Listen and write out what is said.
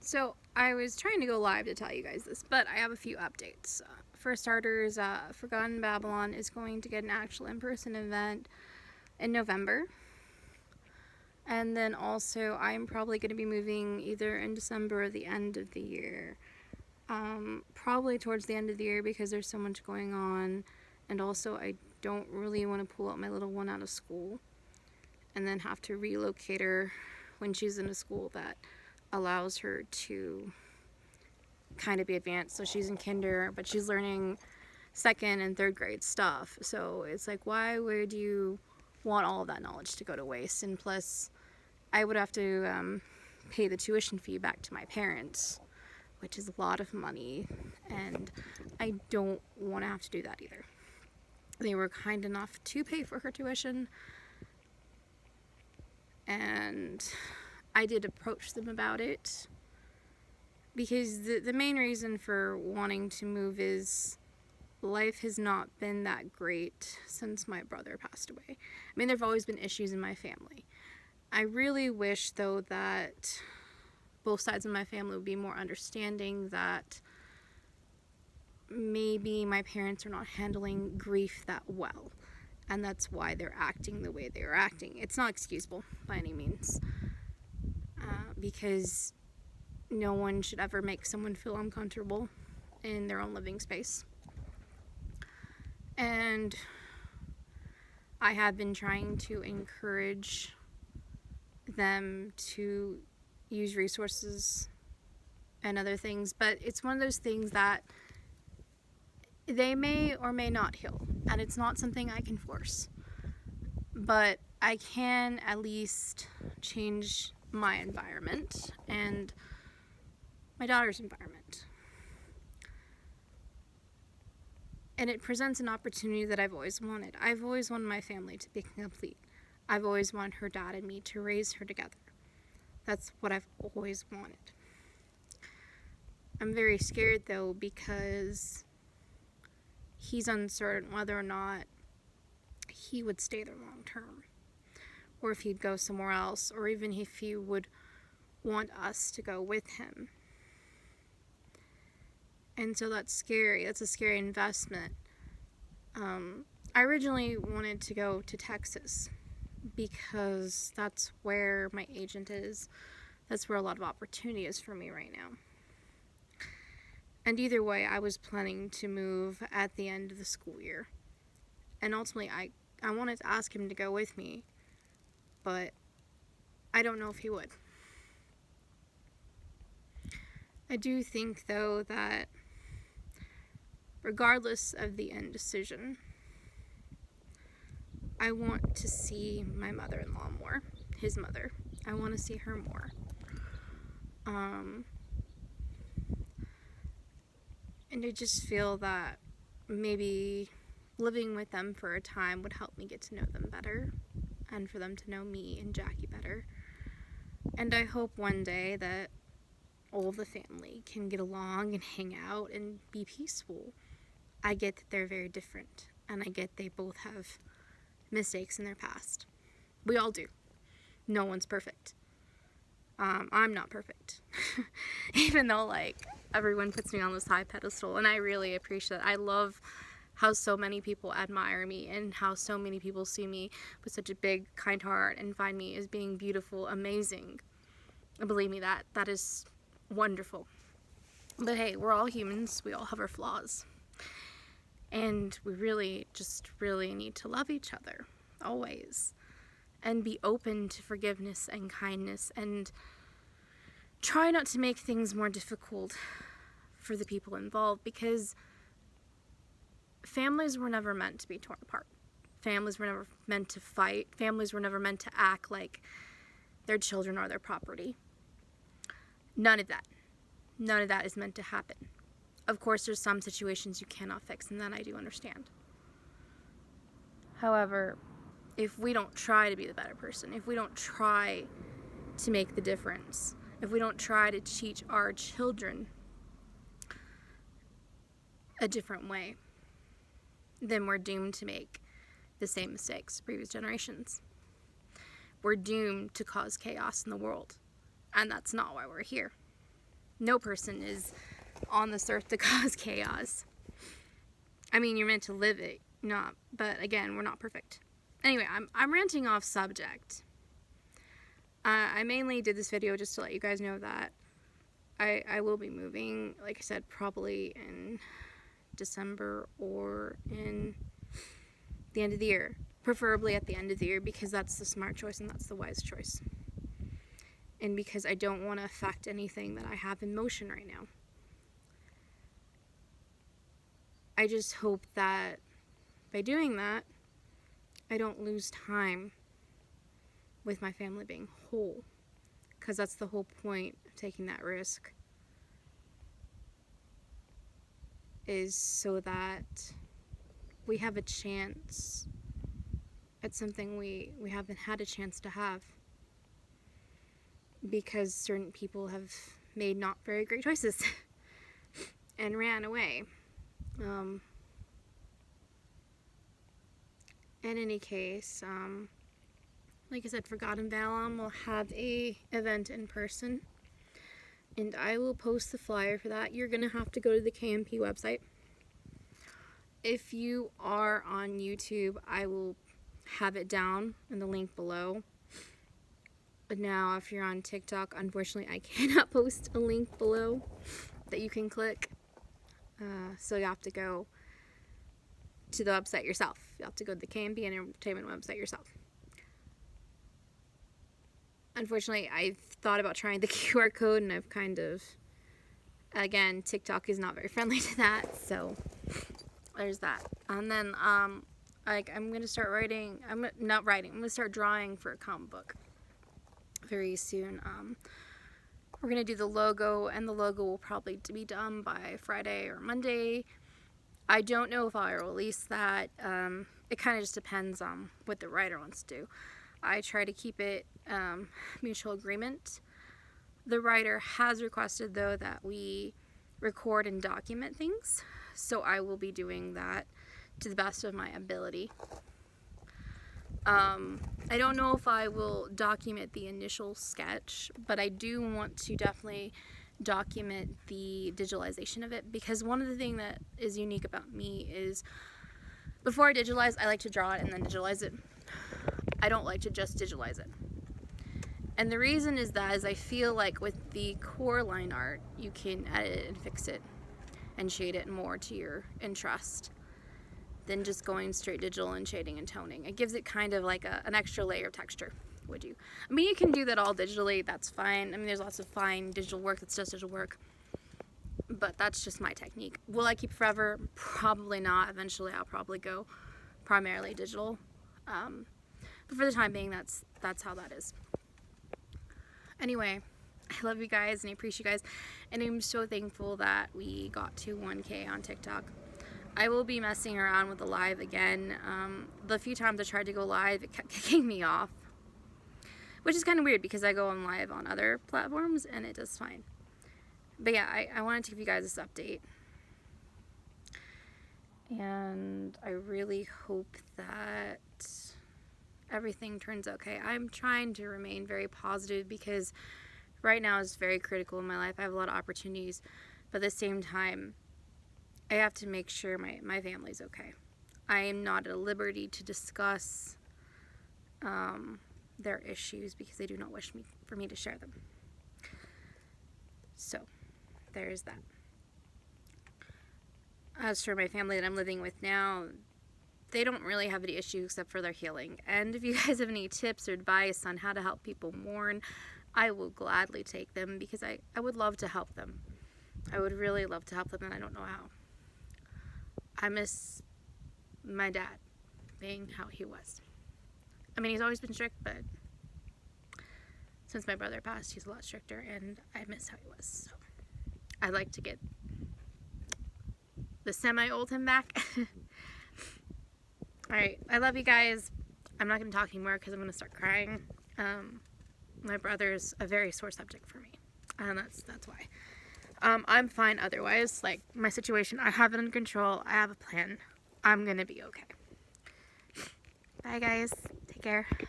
So I was trying to go live to tell you guys this, but I have a few updates. For starters, Forgotten Babylon is going to get an actual in-person event in November. And then also, I'm probably going to be moving either in December or the end of the year. Probably towards the end of the year because there's so much going on. And also, I don't really want to pull out my little one out of school and then have to relocate her when she's in a school that allows her to kind of be advanced. So she's in kinder, but she's learning second and third grade stuff. So it's like, why would you want all of that knowledge to go to waste? And plus, I would have to pay the tuition fee back to my parents, which is a lot of money, and I don't want to have to do that either. They were kind enough to pay for her tuition, and I did approach them about it because the main reason for wanting to move is life has not been that great since my brother passed away. I mean, there have always been issues in my family. I really wish, though, that both sides of my family would be more understanding that maybe my parents are not handling grief that well, and that's why they're acting the way they're acting. It's not excusable by any means, because no one should ever make someone feel uncomfortable in their own living space. And I have been trying to encourage them to use resources and other things, but it's one of those things that they may or may not heal, and it's not something I can force, but I can at least change my environment and my daughter's environment. And it presents an opportunity that I've always wanted. I've always wanted my family to be complete. I've always wanted her dad and me to raise her together. That's what I've always wanted. I'm very scared, though, because he's uncertain whether or not he would stay there long term, or if he'd go somewhere else, or even if he would want us to go with him. And so that's scary. That's a scary investment. I originally wanted to go to Texas because that's where my agent is. That's where a lot of opportunity is for me right now. And either way, I was planning to move at the end of the school year. And ultimately, I wanted to ask him to go with me, but I don't know if he would. I do think, though, that regardless of the end decision, I want to see my mother-in-law more, his mother. I want to see her more. And I just feel that maybe living with them for a time would help me get to know them better, and for them to know me and Jackie better. And I hope one day that all the family can get along and hang out and be peaceful. I get that they're very different, and I get they both have mistakes in their past. We all do. No one's perfect. I'm not perfect. Even though, everyone puts me on this high pedestal, and I really appreciate it. I love how so many people admire me, and how so many people see me with such a big, kind heart and find me as being beautiful, amazing. And believe me, that is wonderful. But hey, we're all humans. We all have our flaws. And we really need to love each other, always. And be open to forgiveness and kindness, and try not to make things more difficult for the people involved, because families were never meant to be torn apart. Families were never meant to fight. Families were never meant to act like their children are their property. None of that. None of that is meant to happen. Of course, there's some situations you cannot fix, and that I do understand. However, if we don't try to be the better person, if we don't try to make the difference, if we don't try to teach our children a different way, then we're doomed to make the same mistakes previous generations. We're doomed to cause chaos in the world, and that's not why we're here. No person is on this earth to cause chaos. I mean, you're meant to live it, not, but again, we're not perfect. Anyway, I'm ranting off subject. I mainly did this video just to let you guys know that I will be moving, like I said, probably in December or in the end of the year. Preferably at the end of the year, because that's the smart choice and that's the wise choice. And because I don't want to affect anything that I have in motion right now. I just hope that by doing that, I don't lose time with my family being whole. Because that's the whole point of taking that risk. Is so that we have a chance at something we haven't had a chance to have. Because certain people have made not very great choices and ran away. In any case, like I said, Forgotten Valon will have a event in person, and I will post the flyer for that. You're gonna have to go to the KMP website. If you are on YouTube, I will have it down in the link below. But now, if you're on TikTok, unfortunately, I cannot post a link below that you can click. So you have to go to the website yourself. You have to go to the KMP Entertainment website yourself. Unfortunately, I've thought about trying the QR code, and I've kind of, again, TikTok is not very friendly to that, so there's that. And then, I'm gonna start writing. I'm gonna start drawing for a comic book very soon. We're gonna do the logo, and the logo will probably be done by Friday or Monday. I don't know if I'll release that. It kind of just depends on what the writer wants to do. I try to keep it mutual agreement. The writer has requested, though, that we record and document things, so I will be doing that to the best of my ability. I don't know if I will document the initial sketch, but I do want to definitely document the digitalization of it, because one of the things that is unique about me is before I digitalize, I like to draw it and then digitalize it. I don't like to just digitalize it. And the reason is that I feel like with the core line art, you can edit it and fix it and shade it more to your interest than just going straight digital and shading and toning. It gives it kind of like an extra layer of texture, would you? I mean, you can do that all digitally, that's fine. I mean, there's lots of fine digital work that's just digital work, but that's just my technique. Will I keep it forever? Probably not. Eventually, I'll probably go primarily digital. But for the time being, that's how that is. Anyway, I love you guys and I appreciate you guys, and I'm so thankful that we got to 1K on TikTok. I will be messing around with the live again. The few times I tried to go live, it kept kicking me off, which is kind of weird because I go on live on other platforms and it does fine. But yeah, I wanted to give you guys this update, and I really hope that everything turns okay. I'm trying to remain very positive because right now is very critical in my life. I have a lot of opportunities, but at the same time, I have to make sure my family's okay. I am not at liberty to discuss their issues because they do not wish for me to share them. So, there's that. As for my family that I'm living with now, they don't really have any issues except for their healing. And if you guys have any tips or advice on how to help people mourn, I will gladly take them, because I would love to help them. I would really love to help them, and I don't know how. I miss my dad being how he was. I mean, he's always been strict, but since my brother passed, he's a lot stricter, and I miss how he was. So I'd like to get the semi-old him back. Alright, I love you guys. I'm not going to talk anymore because I'm going to start crying. My brother's a very sore subject for me, and that's why. I'm fine otherwise. Like, my situation, I have it under control. I have a plan. I'm going to be okay. Bye, guys. Take care.